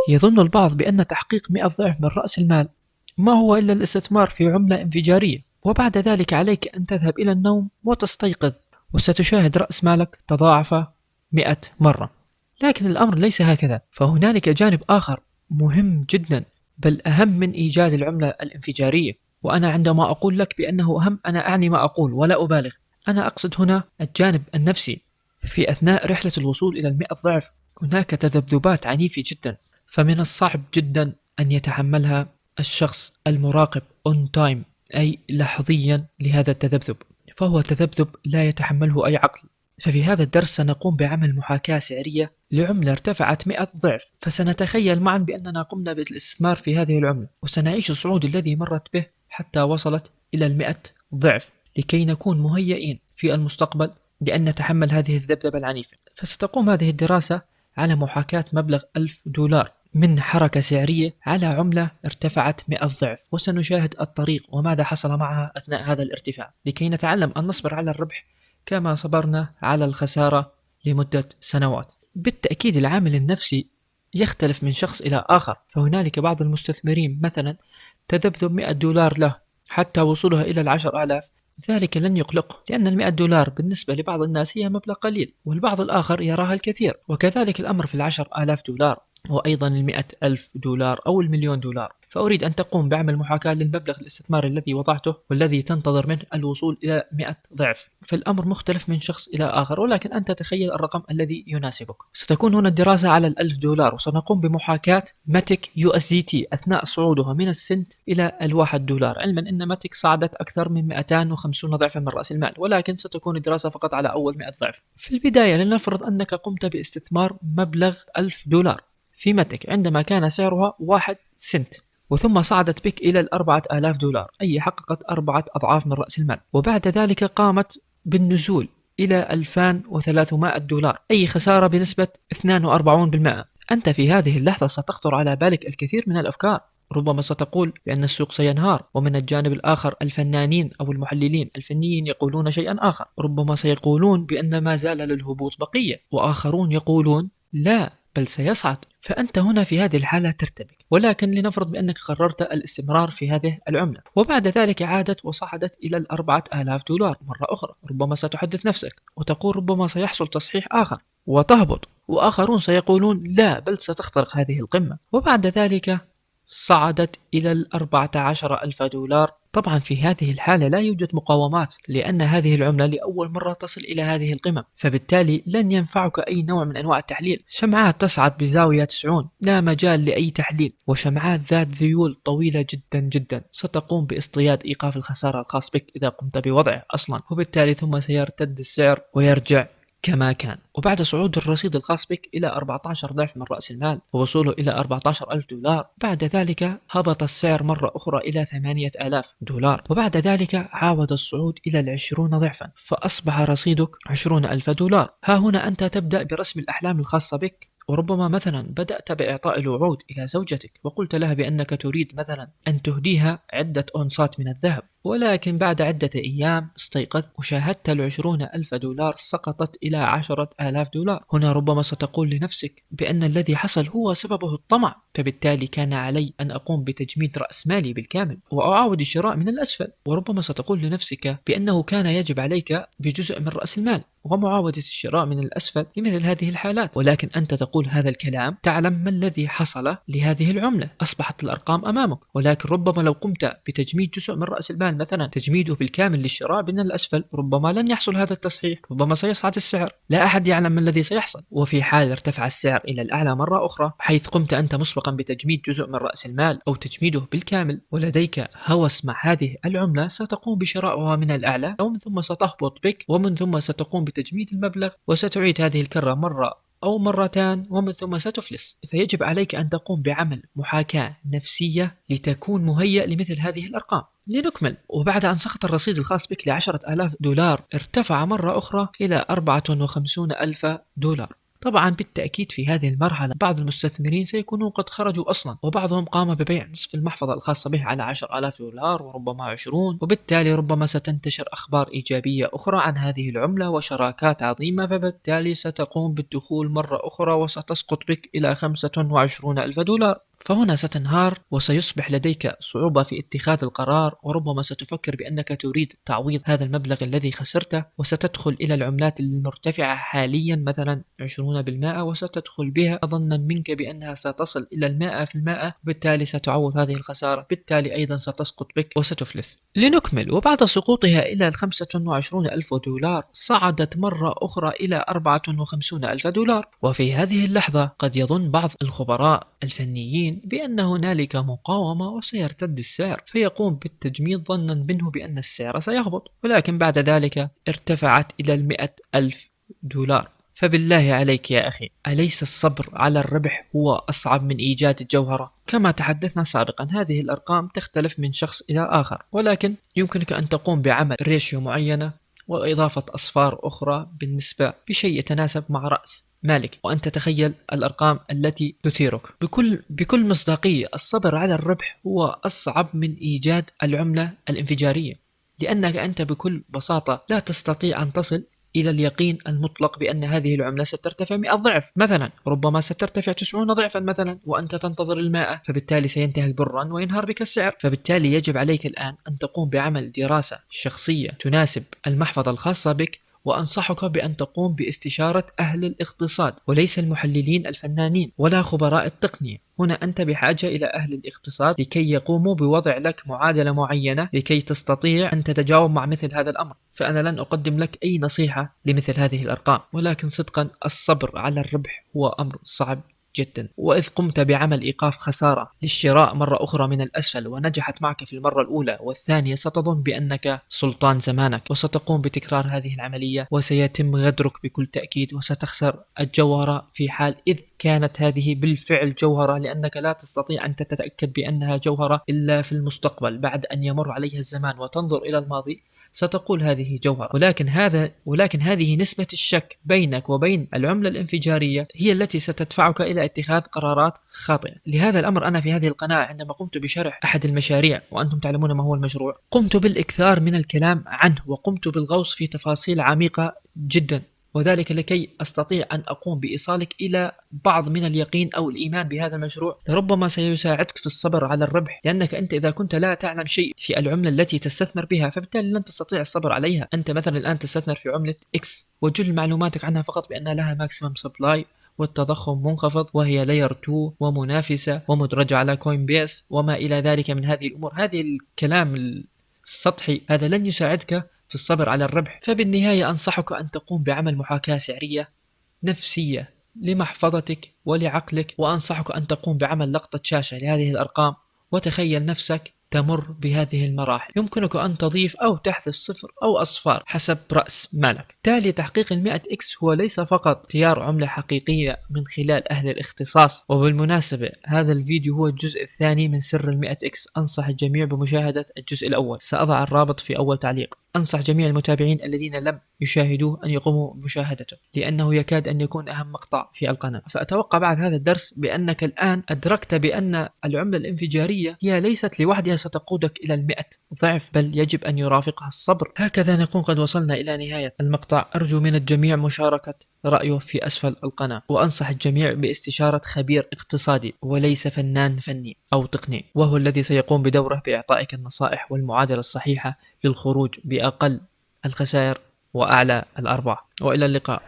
يظن البعض بأن تحقيق 100 ضعف من رأس المال ما هو إلا الاستثمار في عملة انفجارية، وبعد ذلك عليك أن تذهب إلى النوم وتستيقظ وستشاهد رأس مالك تضاعف 100 مرة. لكن الأمر ليس هكذا، فهنالك جانب آخر مهم جدا، بل أهم من إيجاد العملة الانفجارية. وأنا عندما أقول لك بأنه أهم، أنا أعني ما أقول ولا أبالغ. أنا أقصد هنا الجانب النفسي. في أثناء رحلة الوصول إلى 100 ضعف هناك تذبذبات عنيفة جدا، فمن الصعب جدا أن يتحملها الشخص المراقب on time، أي لحظيا، لهذا التذبذب، فهو تذبذب لا يتحمله أي عقل. ففي هذا الدرس سنقوم بعمل محاكاة سعرية لعملة ارتفعت 100 ضعف، فسنتخيل معا بأننا قمنا بالاستثمار في هذه العملة، وسنعيش الصعود الذي مرت به حتى وصلت إلى 100 ضعف، لكي نكون مهيئين في المستقبل لأن نتحمل هذه الذبذبة العنيفة. فستقوم هذه الدراسة على محاكاة مبلغ $1000 من حركة سعرية على عملة ارتفعت 100 ضعف، وسنشاهد الطريق وماذا حصل معها أثناء هذا الارتفاع، لكي نتعلم أن نصبر على الربح كما صبرنا على الخسارة لمدة سنوات. بالتأكيد العامل النفسي يختلف من شخص إلى آخر، فهنالك بعض المستثمرين مثلا تذبذب $100 له حتى وصولها إلى 10,000، ذلك لن يقلقه، لأن $100 بالنسبة لبعض الناس هي مبلغ قليل، والبعض الآخر يراها الكثير. وكذلك الأمر في $10,000 وأيضا $100,000 أو $1,000,000. فأريد أن تقوم بعمل محاكاة للمبلغ الاستثماري الذي وضعته والذي تنتظر منه الوصول إلى 100 ضعف. فالأمر مختلف من شخص إلى آخر، ولكن أنت تخيل الرقم الذي يناسبك. ستكون هنا الدراسة على $1000، وسنقوم بمحاكاة ماتيك USDT أثناء صعودها من السنت إلى $1، علما أن ماتيك صعدت أكثر من 250 ضعفا من رأس المال، ولكن ستكون الدراسة فقط على أول 100 ضعف. في البداية لنفرض أنك قمت باستثمار مبلغ $1000 في ماتيك عندما كان سعرها 1 سنت، وثم صعدت بك إلى $4000، أي حققت 4 أضعاف من رأس المال، وبعد ذلك قامت بالنزول إلى $2300، أي خسارة بنسبة 42%. أنت في هذه اللحظة ستخطر على بالك الكثير من الأفكار، ربما ستقول بأن السوق سينهار، ومن الجانب الآخر الفنانين أو المحللين الفنيين يقولون شيئا آخر، ربما سيقولون بأن ما زال للهبوط بقية، وآخرون يقولون لا بل سيصعد. فأنت هنا في هذه الحالة ترتبك، ولكن لنفرض بأنك قررت الاستمرار في هذه العملة، وبعد ذلك عادت وصعدت إلى $4000 مرة أخرى. ربما ستحدث نفسك وتقول ربما سيحصل تصحيح آخر وتهبط، وآخرون سيقولون لا بل ستخترق هذه القمة، وبعد ذلك صعدت إلى $14,000. طبعا في هذه الحالة لا يوجد مقاومات، لأن هذه العملة لأول مرة تصل إلى هذه القمم، فبالتالي لن ينفعك أي نوع من أنواع التحليل. شمعات تصعد بزاوية 90 لا مجال لأي تحليل، وشمعات ذات ذيول طويلة جدا جدا ستقوم باصطياد إيقاف الخسارة الخاص بك إذا قمت بوضعه أصلا، وبالتالي ثم سيرتد السعر ويرجع كما كان. وبعد صعود الرصيد الخاص بك إلى 14 ضعف من رأس المال ووصوله إلى $14,000، بعد ذلك هبط السعر مرة أخرى إلى $8,000، وبعد ذلك عاود الصعود إلى 20 ضعفا، فأصبح رصيدك $20,000. ها هنا أنت تبدأ برسم الأحلام الخاصة بك، وربما مثلا بدأت بإعطاء الوعود إلى زوجتك، وقلت لها بأنك تريد مثلا أن تهديها عدة أونصات من الذهب، ولكن بعد عدة أيام استيقظت وشاهدت $20,000 سقطت إلى $10,000. هنا ربما ستقول لنفسك بأن الذي حصل هو سببه الطمع، فبالتالي كان علي أن أقوم بتجميد رأس مالي بالكامل وأعاود الشراء من الأسفل. وربما ستقول لنفسك بأنه كان يجب عليك بجزء من رأس المال ومعاودة الشراء من الأسفل لمثل هذه الحالات، ولكن أنت تقول هذا الكلام تعلم ما الذي حصل لهذه العملة. أصبحت الأرقام أمامك، ولكن ربما لو قمت بتجميد جزء من رأس المال، مثلا تجميده بالكامل للشراء من الأسفل، ربما لن يحصل هذا التصحيح، ربما سيصعد السعر، لا أحد يعلم ما الذي سيحصل. وفي حال ارتفع السعر إلى الأعلى مرة أخرى، حيث قمت أنت مسبقا بتجميد جزء من رأس المال أو تجميده بالكامل ولديك هوس مع هذه العملة، ستقوم بشرائها من الأعلى، ومن ثم ستهبط بك، ومن ثم ستقوم بتجميد المبلغ، وستعيد هذه الكرة مرة أو مرتان، ومن ثم ستفلس. فيجب عليك أن تقوم بعمل محاكاة نفسية لتكون مهيأ لمثل هذه الأرقام. لنكمل. وبعد أن سقط الرصيد الخاص بك $10,000 ارتفع مرة أخرى إلى $54,000. طبعا بالتأكيد في هذه المرحلة بعض المستثمرين سيكونون قد خرجوا أصلا، وبعضهم قام ببيع نصف المحفظة الخاصة به على 10,000 دولار وربما 20، وبالتالي ربما ستنتشر أخبار إيجابية أخرى عن هذه العملة وشراكات عظيمة، فبالتالي ستقوم بالدخول مرة أخرى وستسقط بك إلى 25,000 دولار. فهنا ستنهار وسيصبح لديك صعوبة في اتخاذ القرار، وربما ستفكر بأنك تريد تعويض هذا المبلغ الذي خسرته، وستدخل إلى العملات المرتفعة حاليا مثلا 20%، وستدخل بها ظنا منك بأنها ستصل إلى 100%، بالتالي ستعوض هذه الخسارة، بالتالي أيضا ستسقط بك وستفلس. لنكمل، وبعد سقوطها إلى 25,000 دولار صعدت مرة أخرى إلى 54,000 دولار. وفي هذه اللحظة قد يظن بعض الخبراء الفنيين بأن هنالك مقاومة وسيرتد السعر، فيقوم بالتجميد ظنا منه بأن السعر سيهبط، ولكن بعد ذلك ارتفعت إلى 100,000 دولار. فبالله عليك يا أخي، أليس الصبر على الربح هو أصعب من إيجاد الجوهرة؟ كما تحدثنا سابقا، هذه الأرقام تختلف من شخص إلى آخر، ولكن يمكنك أن تقوم بعمل ريشيو معينة وإضافة أصفار أخرى بالنسبة بشيء يتناسب مع رأس مالك، وأن تتخيل الأرقام التي تثيرك. بكل مصداقية، الصبر على الربح هو أصعب من إيجاد العملة الانفجارية، لأنك أنت بكل بساطة لا تستطيع أن تصل إلى اليقين المطلق بأن هذه العملة سترتفع 100 ضعف مثلا، ربما سترتفع 90 ضعفا مثلا، وأنت تنتظر 100، فبالتالي سينتهي البران وينهار بك السعر. فبالتالي يجب عليك الآن أن تقوم بعمل دراسة شخصية تناسب المحفظة الخاصة بك، وأنصحك بأن تقوم باستشارة أهل الاقتصاد وليس المحللين الفنانين ولا خبراء التقنية. هنا أنت بحاجة إلى أهل الاقتصاد لكي يقوموا بوضع لك معادلة معينة لكي تستطيع أن تتجاوب مع مثل هذا الأمر. فأنا لن أقدم لك أي نصيحة لمثل هذه الأرقام، ولكن صدقا الصبر على الربح هو أمر صعب جدا. وإذ قمت بعمل إيقاف خسارة للشراء مرة أخرى من الأسفل ونجحت معك في المرة الأولى والثانية، ستظن بأنك سلطان زمانك، وستقوم بتكرار هذه العملية وسيتم غدرك بكل تأكيد، وستخسر الجوهرة في حال إذ كانت هذه بالفعل جوهرة، لأنك لا تستطيع أن تتأكد بأنها جوهرة إلا في المستقبل بعد أن يمر عليها الزمان وتنظر إلى الماضي ستقول هذه جوهرة. ولكن هذه نسبة الشك بينك وبين العملة الانفجارية هي التي ستدفعك إلى اتخاذ قرارات خاطئة. لهذا الأمر أنا في هذه القناة عندما قمت بشرح أحد المشاريع، وأنتم تعلمون ما هو المشروع، قمت بالإكثار من الكلام عنه وقمت بالغوص في تفاصيل عميقة جدا، وذلك لكي أستطيع أن أقوم بإيصالك إلى بعض من اليقين أو الإيمان بهذا المشروع، لربما سيساعدك في الصبر على الربح، لأنك أنت إذا كنت لا تعلم شيء في العملة التي تستثمر بها فبالتالي لن تستطيع الصبر عليها. أنت مثلا الآن تستثمر في عملة X وجل معلوماتك عنها فقط بأنها لها ماكسيمم سبلاي والتضخم منخفض وهي لاير 2 ومنافسة ومدرجة على كوين بيس وما إلى ذلك من هذه الأمور. هذه الكلام السطحي هذا لن يساعدك في الصبر على الربح. فبالنهاية أنصحك أن تقوم بعمل محاكاة سعرية نفسية لمحفظتك ولعقلك، وأنصحك أن تقوم بعمل لقطة شاشة لهذه الأرقام وتخيل نفسك تمر بهذه المراحل. يمكنك أن تضيف أو تحذف صفر أو أصفار حسب رأس مالك. تالي تحقيق 100x هو ليس فقط اختيار عملة حقيقية من خلال أهل الاختصاص، وبالمناسبة هذا الفيديو هو الجزء الثاني من سر 100x. أنصح الجميع بمشاهدة الجزء الأول، سأضع الرابط في أول تعليق. أنصح جميع المتابعين الذين لم يشاهدوه أن يقوموا بمشاهدته، لأنه يكاد أن يكون أهم مقطع في القناة. فأتوقع بعد هذا الدرس بأنك الآن أدركت بأن العملة الانفجارية هي ليست لوحدها ستقودك إلى 100 ضعف، بل يجب أن يرافقها الصبر. هكذا نكون قد وصلنا إلى نهاية المقطع. أرجو من الجميع مشاركة رأيه في أسفل القناة، وأنصح الجميع باستشارة خبير اقتصادي وليس فنان فني أو تقني، وهو الذي سيقوم بدوره بإعطائك النصائح والمعادلة الصحيحة للخروج بأقل الخسائر وأعلى الأرباح. وإلى اللقاء.